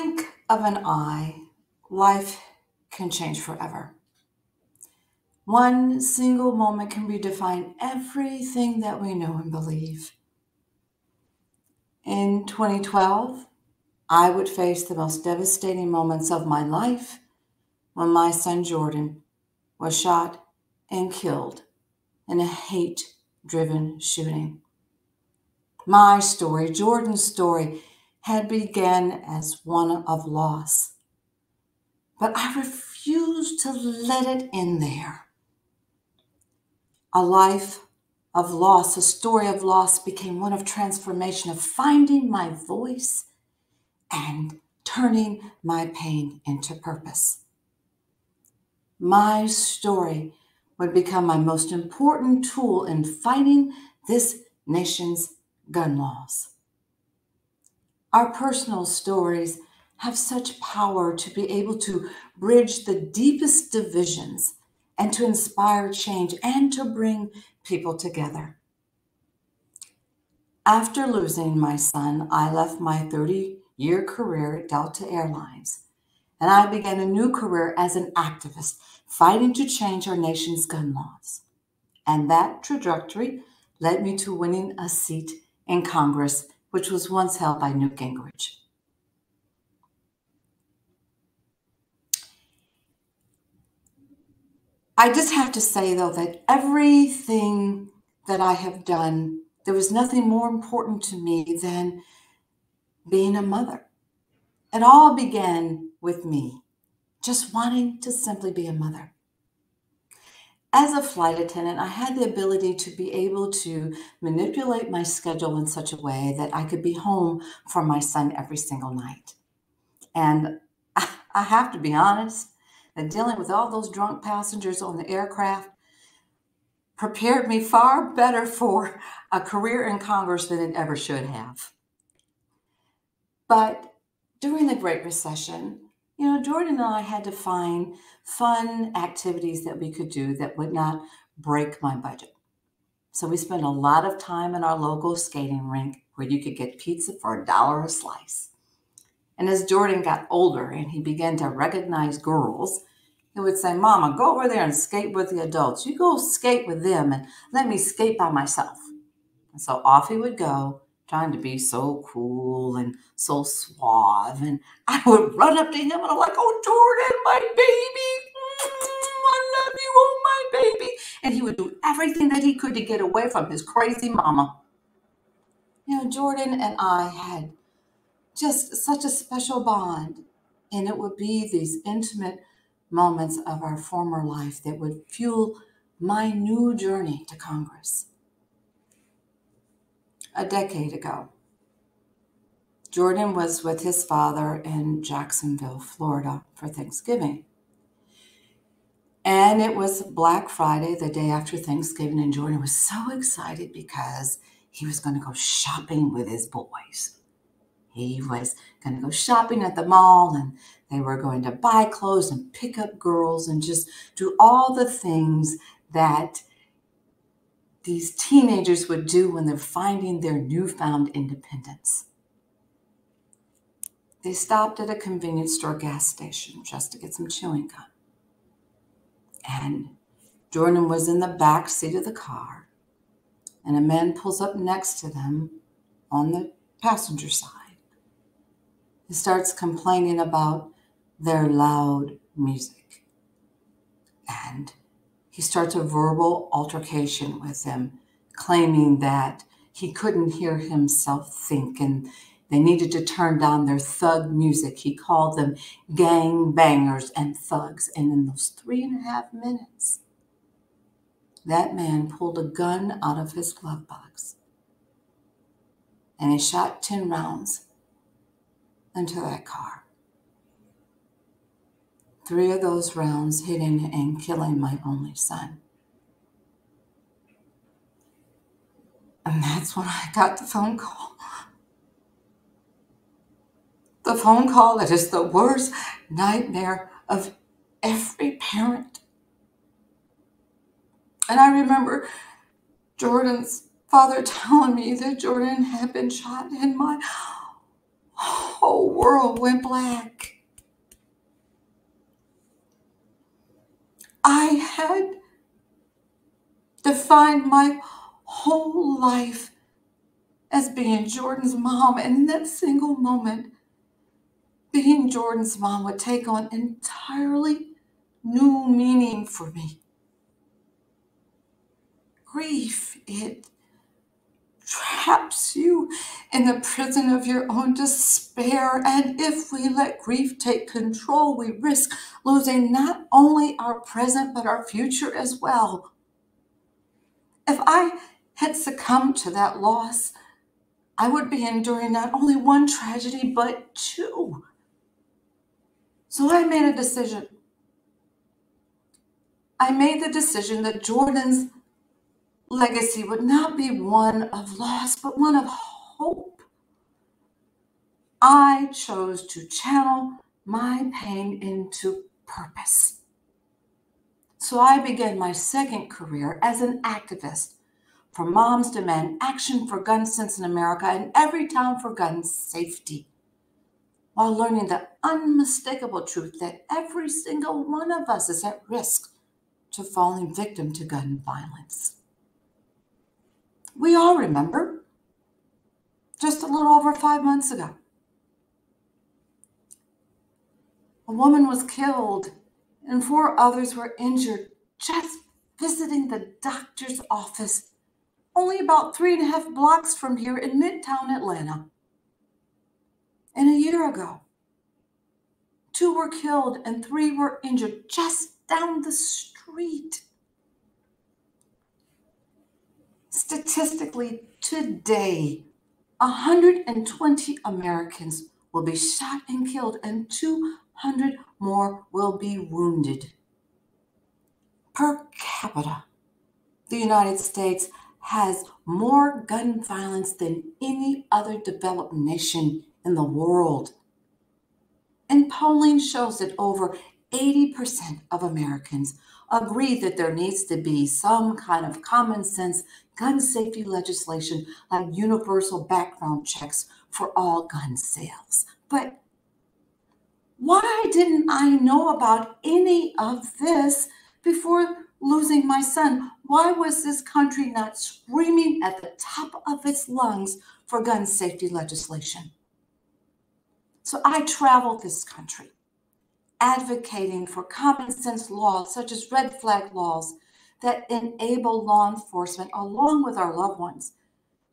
blink of an eye, life can change forever. One single moment can redefine everything that we know and believe. In 2012, I would face the most devastating moments of my life when my son Jordan was shot and killed in a hate driven shooting. My story, Jordan's story, had begun as one of loss, but I refused to let it end there. A life of loss, a story of loss became one of transformation, of finding my voice and turning my pain into purpose. My story would become my most important tool in fighting this nation's gun laws. Our personal stories have such power to be able to bridge the deepest divisions and to inspire change and to bring people together. After losing my son, I left my 30-year career at Delta Airlines and I began a new career as an activist fighting to change our nation's gun laws. And that trajectory led me to winning a seat in Congress, which was once held by Newt Gingrich. I just have to say, though, that everything that I have done, there was nothing more important to me than being a mother. It all began with me just wanting to simply be a mother. As a flight attendant, I had the ability to be able to manipulate my schedule in such a way that I could be home for my son every single night. And I have to be honest, that dealing with all those drunk passengers on the aircraft prepared me far better for a career in Congress than it ever should have. But during the Great Recession, Jordan and I had to find fun activities that we could do that would not break my budget. So we spent a lot of time in our local skating rink where you could get pizza for $1 a slice. And as Jordan got older and he began to recognize girls, he would say, "Mama, go over there and skate with the adults. You go skate with them and let me skate by myself." And so off he would go, trying to be so cool and so suave. And I would run up to him and I'm like, "Oh, Jordan, my baby. I love you, oh, my baby." And he would do everything that he could to get away from his crazy mama. Jordan and I had just such a special bond. And it would be these intimate moments of our former life that would fuel my new journey to Congress. A decade ago, Jordan was with his father in Jacksonville, Florida for Thanksgiving. And it was Black Friday, the day after Thanksgiving, and Jordan was so excited because he was going to go shopping with his boys. He was going to go shopping at the mall and they were going to buy clothes and pick up girls and just do all the things that these teenagers would do when they're finding their newfound independence. They stopped at a convenience store gas station just to get some chewing gum. And Jordan was in the back seat of the car and a man pulls up next to them on the passenger side. He starts complaining about their loud music. And he starts a verbal altercation with them, claiming that he couldn't hear himself think and they needed to turn down their thug music. He called them gang bangers and thugs. And in those 3.5 minutes, that man pulled a gun out of his glove box and he shot 10 rounds into that car. 3 of those rounds hitting and killing my only son. And that's when I got the phone call. The phone call that is the worst nightmare of every parent. And I remember Jordan's father telling me that Jordan had been shot, and my whole world went black. I had defined my whole life as being Jordan's mom, and in that single moment, being Jordan's mom would take on entirely new meaning for me. Grief, it traps you in the prison of your own despair, and if we let grief take control, we risk losing not only our present but our future as well. If I had succumbed to that loss, I would be enduring not only one tragedy but two. So I made a decision. I made the decision that Jordan's legacy would not be one of loss, but one of hope. I chose to channel my pain into purpose. So I began my second career as an activist for Moms Demand Action for Gun Sense in America and Everytown for Gun Safety, while learning the unmistakable truth that every single one of us is at risk to falling victim to gun violence. We all remember, just a little over 5 months ago, a woman was killed and 4 others were injured just visiting the doctor's office only about 3.5 blocks from here in Midtown Atlanta. And a year ago, 2 were killed and 3 were injured just down the street. Statistically, today, 120 Americans will be shot and killed, and 200 more will be wounded. Per capita, the United States has more gun violence than any other developed nation in the world. And polling shows that over 80% of Americans agree that there needs to be some kind of common sense gun safety legislation like universal background checks for all gun sales. But why didn't I know about any of this before losing my son? Why was this country not screaming at the top of its lungs for gun safety legislation? So I traveled this country advocating for common sense laws such as red flag laws that enable law enforcement, along with our loved ones,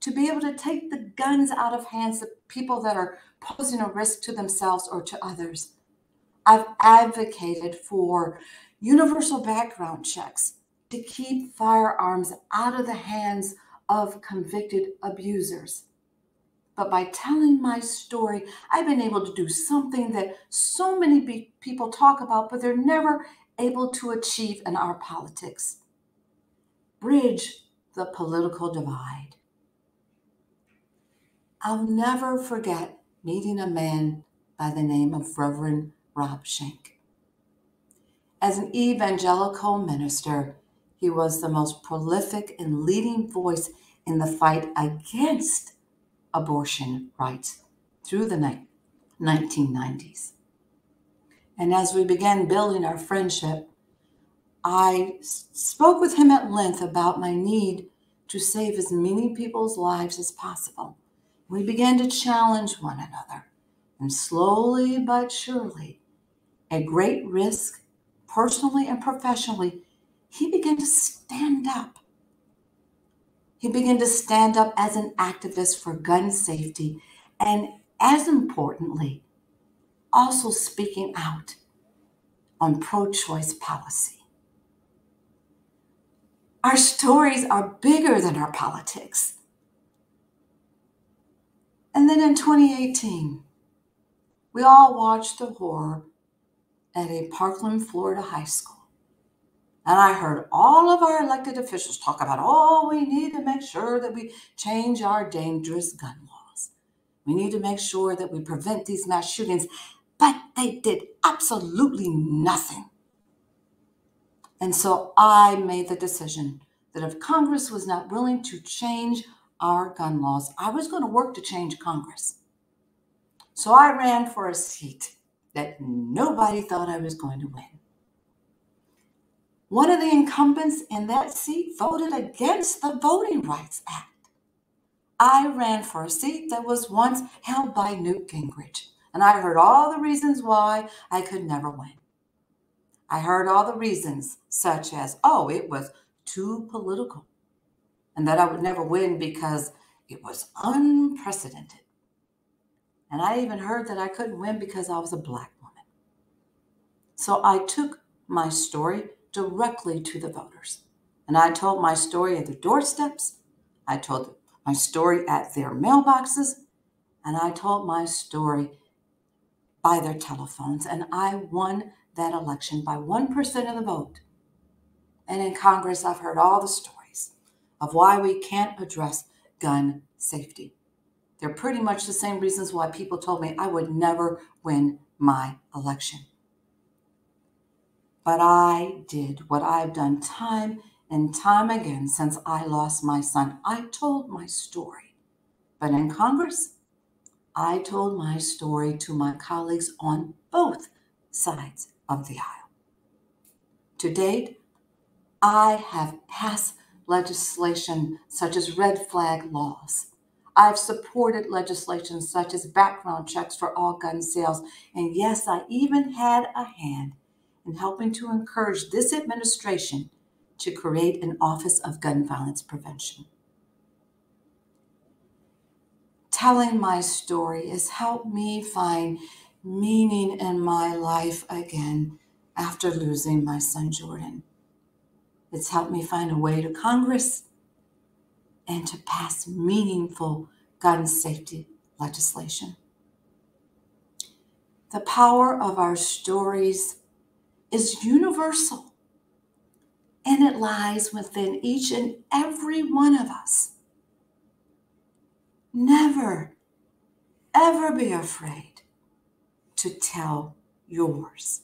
to be able to take the guns out of hands of people that are posing a risk to themselves or to others. I've advocated for universal background checks to keep firearms out of the hands of convicted abusers. But by telling my story, I've been able to do something that so many people talk about, but they're never able to achieve in our politics. Bridge the political divide. I'll never forget meeting a man by the name of Reverend Rob Schenck. As an evangelical minister, he was the most prolific and leading voice in the fight against abortion rights through the 1990s. And as we began building our friendship, I spoke with him at length about my need to save as many people's lives as possible. We began to challenge one another, and slowly but surely, at great risk, personally and professionally, he began to stand up. He began to stand up as an activist for gun safety, and as importantly, also speaking out on pro-choice policy. Our stories are bigger than our politics. And then in 2018, we all watched the horror at a Parkland, Florida high school. And I heard all of our elected officials talk about, oh, we need to make sure that we change our dangerous gun laws. We need to make sure that we prevent these mass shootings. But they did absolutely nothing. And so I made the decision that if Congress was not willing to change our gun laws, I was going to work to change Congress. So I ran for a seat that nobody thought I was going to win. One of the incumbents in that seat voted against the Voting Rights Act. I ran for a seat that was once held by Newt Gingrich, and I heard all the reasons why I could never win. I heard all the reasons, such as, oh, it was too political, and that I would never win because it was unprecedented. And I even heard that I couldn't win because I was a Black woman. So I took my story directly to the voters. And I told my story at their doorsteps. I told my story at their mailboxes. And I told my story by their telephones. And I won that election by 1% of the vote. And in Congress, I've heard all the stories of why we can't address gun safety. They're pretty much the same reasons why people told me I would never win my election. But I did what I've done time and time again since I lost my son. I told my story. But in Congress, I told my story to my colleagues on both sides of the aisle. To date, I have passed legislation such as red flag laws. I've supported legislation such as background checks for all gun sales. And yes, I even had a hand in helping to encourage this administration to create an Office of Gun Violence Prevention. Telling my story has helped me find meaning in my life again after losing my son Jordan. It's helped me find a way to Congress and to pass meaningful gun safety legislation. The power of our stories is universal, and it lies within each and every one of us. Never, ever be afraid to tell yours.